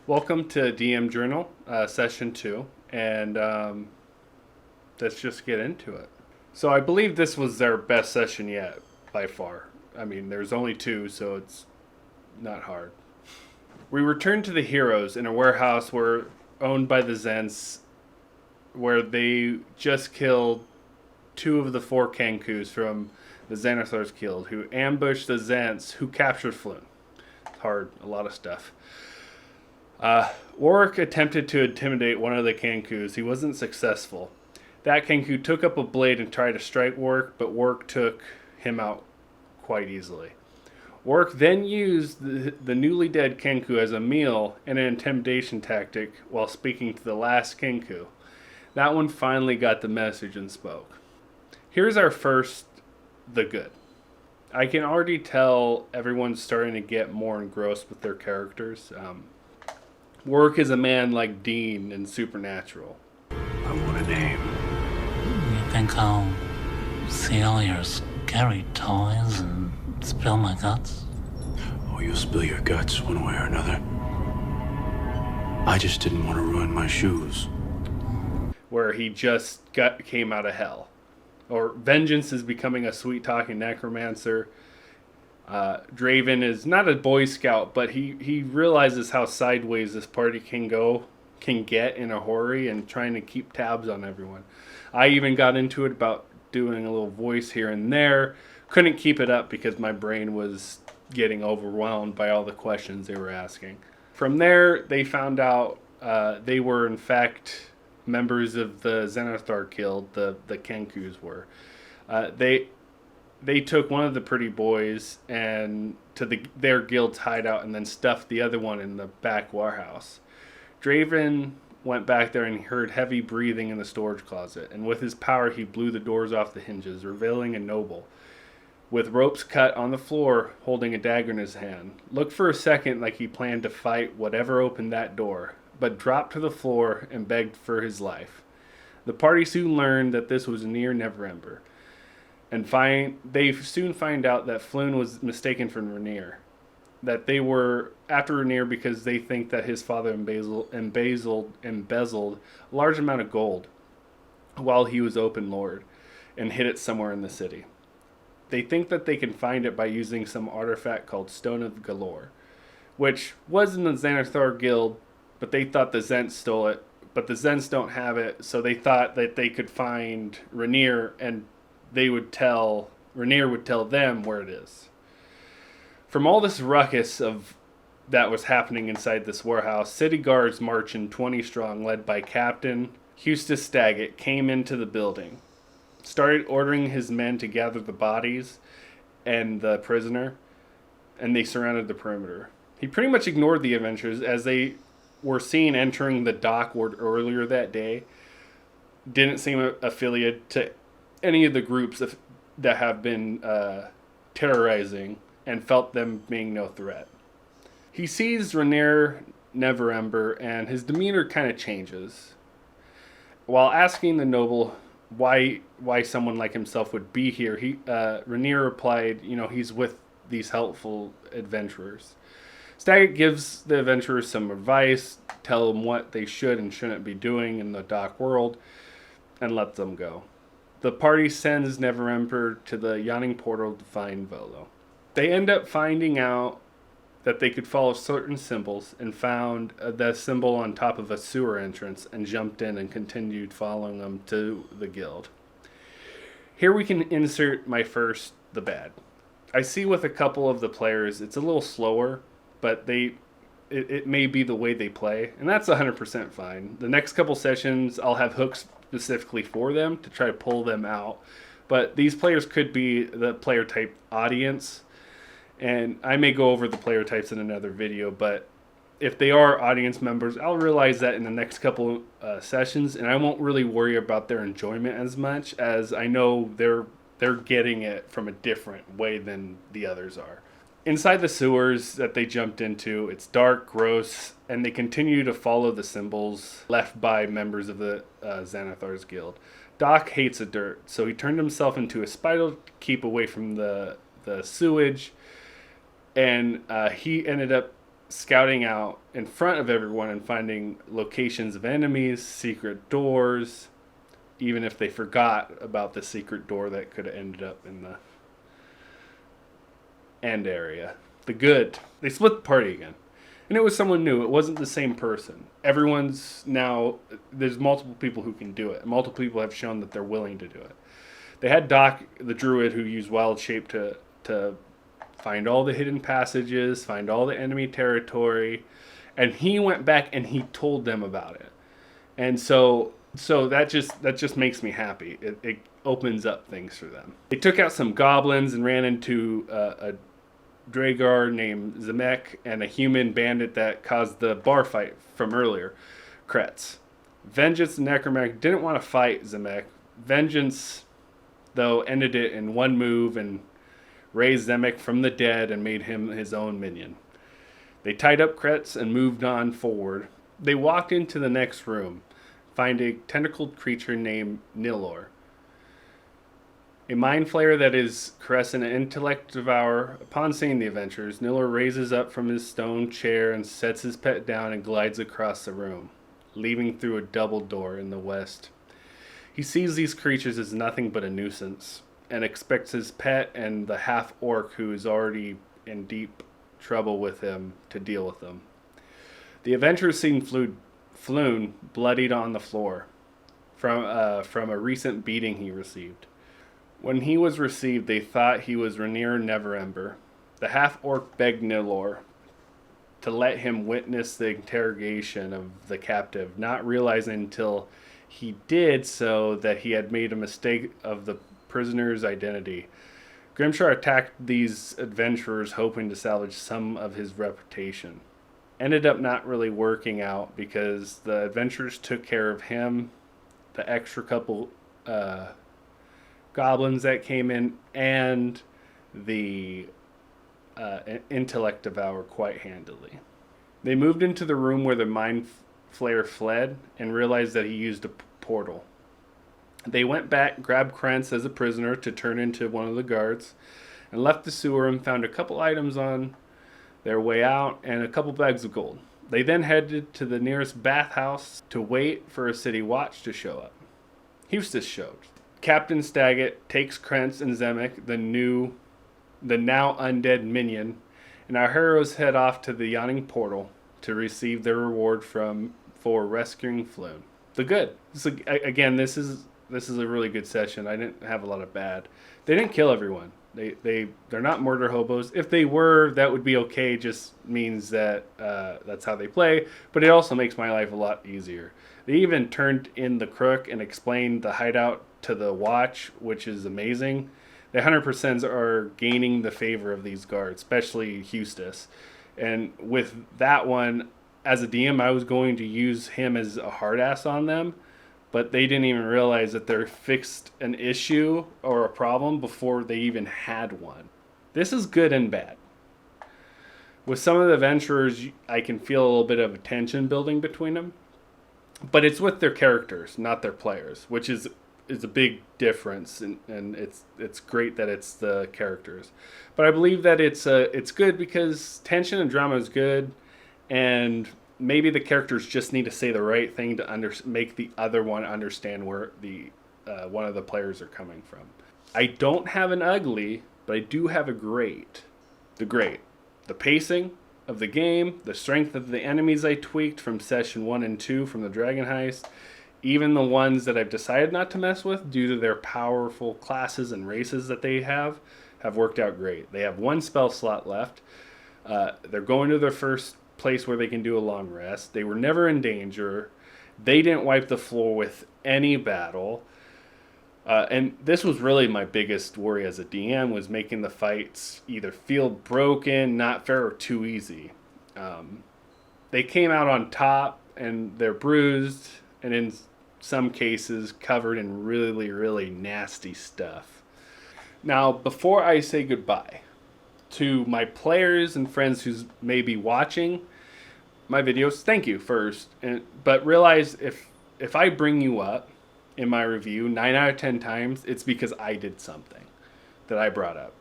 Welcome to DM Journal, session 2, and let's just get into it. So, I believe this was their best session yet, by far. I mean, there's only two, so it's not hard. We return to the heroes in a warehouse owned by the Zents, where they just killed two of the four Kenkus from the Xanathar's Guild, who ambushed the Zents, who captured Floon. Hard, a lot of stuff. Warwick attempted to intimidate one of the Kenkus. He wasn't successful. That Kenku took up a blade and tried to strike Warwick, but Warwick took him out quite easily. Warwick then used the newly dead Kenku as a meal and an intimidation tactic while speaking to the last Kenku. That one finally got the message and spoke. Here's our first, the good. I can already tell everyone's starting to get more engrossed with their characters. Warwick is a man like Dean in Supernatural. I want a name. You can come see all your scary toys and spill my guts. Oh, you'll spill your guts one way or another. I just didn't want to ruin my shoes. Where he just came out of hell. Or Vengeance is becoming a sweet-talking necromancer. Draven is not a Boy Scout, but he realizes how sideways this party can get in a hurry and trying to keep tabs on everyone. I even got into it about doing a little voice here and there. Couldn't keep it up because my brain was getting overwhelmed by all the questions they were asking. From there, they found out they were in fact members of the Xanathar Guild, the Kenkus were. They took one of the pretty boys and to their guild's hideout and then stuffed the other one in the back warehouse. Draven went back there and heard heavy breathing in the storage closet, and with his power he blew the doors off the hinges, revealing a noble with ropes cut on the floor, holding a dagger in his hand. Looked for a second like he planned to fight whatever opened that door, but dropped to the floor and begged for his life. The party soon learned that this was near Neverember, and they soon find out that Floon was mistaken for Rainier. That they were after Rainier because they think that his father embezzled a large amount of gold while he was open lord and hid it somewhere in the city. They think that they can find it by using some artifact called Stone of Galore, which was in the Xanathar Guild, but they thought the Zents stole it. But the Zents don't have it, so they thought that they could find Rainier and Rainier would tell them where it is. From all this ruckus that was happening inside this warehouse, city guards marching 20 strong, led by Captain Eustace Staggett, came into the building, started ordering his men to gather the bodies and the prisoner, and they surrounded the perimeter. He pretty much ignored the adventurers as they were seen entering the dock ward earlier that day. Didn't seem affiliated to any of the groups that have been terrorizing and felt them being no threat. He sees Rainier Neverember and his demeanor kind of changes. While asking the noble why someone like himself would be here, Rainier replied, he's with these helpful adventurers. Staggett gives the adventurers some advice, tell them what they should and shouldn't be doing in the dark world, and let them go. The party sends Neverember to the yawning portal to find Volo. They end up finding out that they could follow certain symbols and found the symbol on top of a sewer entrance and jumped in and continued following them to the guild. Here we can insert my first, the bad. I see with a couple of the players it's a little slower, but it may be the way they play, and that's 100% fine. The next couple sessions I'll have hooks specifically for them to try to pull them out, but these players could be the player type audience, and I may go over the player types in another video, but if they are audience members, I'll realize that in the next couple sessions, and I won't really worry about their enjoyment as much, as I know they're getting it from a different way than the others are. Inside the sewers that they jumped into, it's dark, gross, and they continue to follow the symbols left by members of the Xanathar's Guild. Doc hates the dirt, so he turned himself into a spider to keep away from the sewage, and he ended up scouting out in front of everyone and finding locations of enemies, secret doors, even if they forgot about the secret door that could have ended up in the end area. The good. They split the party again. And it was someone new. It wasn't the same person. Everyone's now, there's multiple people who can do it. Multiple people have shown that they're willing to do it. They had Doc, the druid, who used Wild Shape to find all the hidden passages, find all the enemy territory, and he went back and he told them about it. And so that just makes me happy. It opens up things for them. They took out some goblins and ran into a Dragar named Zemek and a human bandit that caused the bar fight from earlier, Kretz. Vengeance and Necromantic didn't want to fight Zemek. Vengeance, though, ended it in one move and raised Zemek from the dead and made him his own minion. They tied up Kretz and moved on forward. They walked into the next room, find a tentacled creature named Nilor. A mind flayer that is caressing an intellect devourer. Upon seeing the adventurers, Nilor raises up from his stone chair and sets his pet down and glides across the room, leaving through a double door in the west. He sees these creatures as nothing but a nuisance, and expects his pet and the half-orc who is already in deep trouble with him to deal with them. The adventurers seen Floon bloodied on the floor from a recent beating he received. When he was received, they thought he was Rainier Neverember. The half-orc begged Nilor to let him witness the interrogation of the captive, not realizing until he did so that he had made a mistake of the prisoner's identity. Grimshar attacked these adventurers hoping to salvage some of his reputation. Ended up not really working out because the adventurers took care of him, the extra couple goblins that came in, and the intellect devourer quite handily. They moved into the room where the mind flayer fled and realized that he used a portal. They went back, grabbed Krentz as a prisoner to turn into one of the guards, and left the sewer and found a couple items on their way out and a couple bags of gold. They then headed to the nearest bathhouse to wait for a city watch to show up. Eustace showed. Captain Staggett takes Krentz and Zemek, the now undead minion, and our heroes head off to the yawning portal to receive their reward for rescuing Floon. The good. Again, this is a really good session. I didn't have a lot of bad. They didn't kill everyone. They're not murder hobos. If they were, that would be okay. Just means that that's how they play. But it also makes my life a lot easier. They even turned in the crook and explained the hideout to the watch, which is amazing. The 100% are gaining the favor of these guards, especially Eustace. And with that one, as a DM, I was going to use him as a hard ass on them, but they didn't even realize that they fixed an issue or a problem before they even had one. This is good and bad. With some of the adventurers, I can feel a little bit of a tension building between them, but it's with their characters, not their players, which is a big difference, and it's great that it's the characters. But I believe that it's good because tension and drama is good, and maybe the characters just need to say the right thing to make the other one understand where the one of the players are coming from. I don't have an ugly, but I do have a great. The pacing of the game, the strength of the enemies I tweaked from session 1 and 2 from the Dragon Heist, even the ones that I've decided not to mess with due to their powerful classes and races that they have worked out great. They have one spell slot left. They're going to their first place where they can do a long rest. They were never in danger. They didn't wipe the floor with any battle. And this was really my biggest worry as a DM, was making the fights either feel broken, not fair, or too easy. They came out on top, and they're bruised, and in some cases covered in really, really nasty stuff. Now, before I say goodbye to my players and friends who's maybe watching my videos, thank you first. But realize if I bring you up in my review 9 out of 10 times, it's because I did something that I brought up.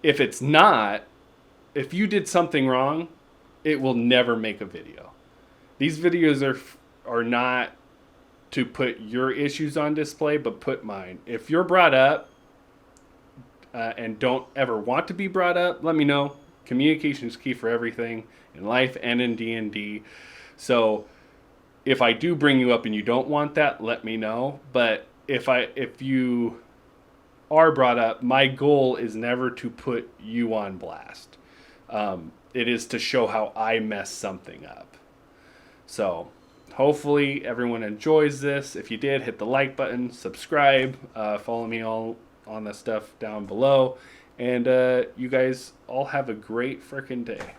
If it's not, if you did something wrong, it will never make a video. These videos are not to put your issues on display, but put mine. If you're brought up and don't ever want to be brought up, let me know. Communication is key for everything in life and in D&D. So if I do bring you up and you don't want that, let me know. But if you are brought up, my goal is never to put you on blast. It is to show how I mess something up. So hopefully everyone enjoys this. If you did, hit the like button, subscribe, follow me all on the stuff down below. And you guys all have a great freaking day.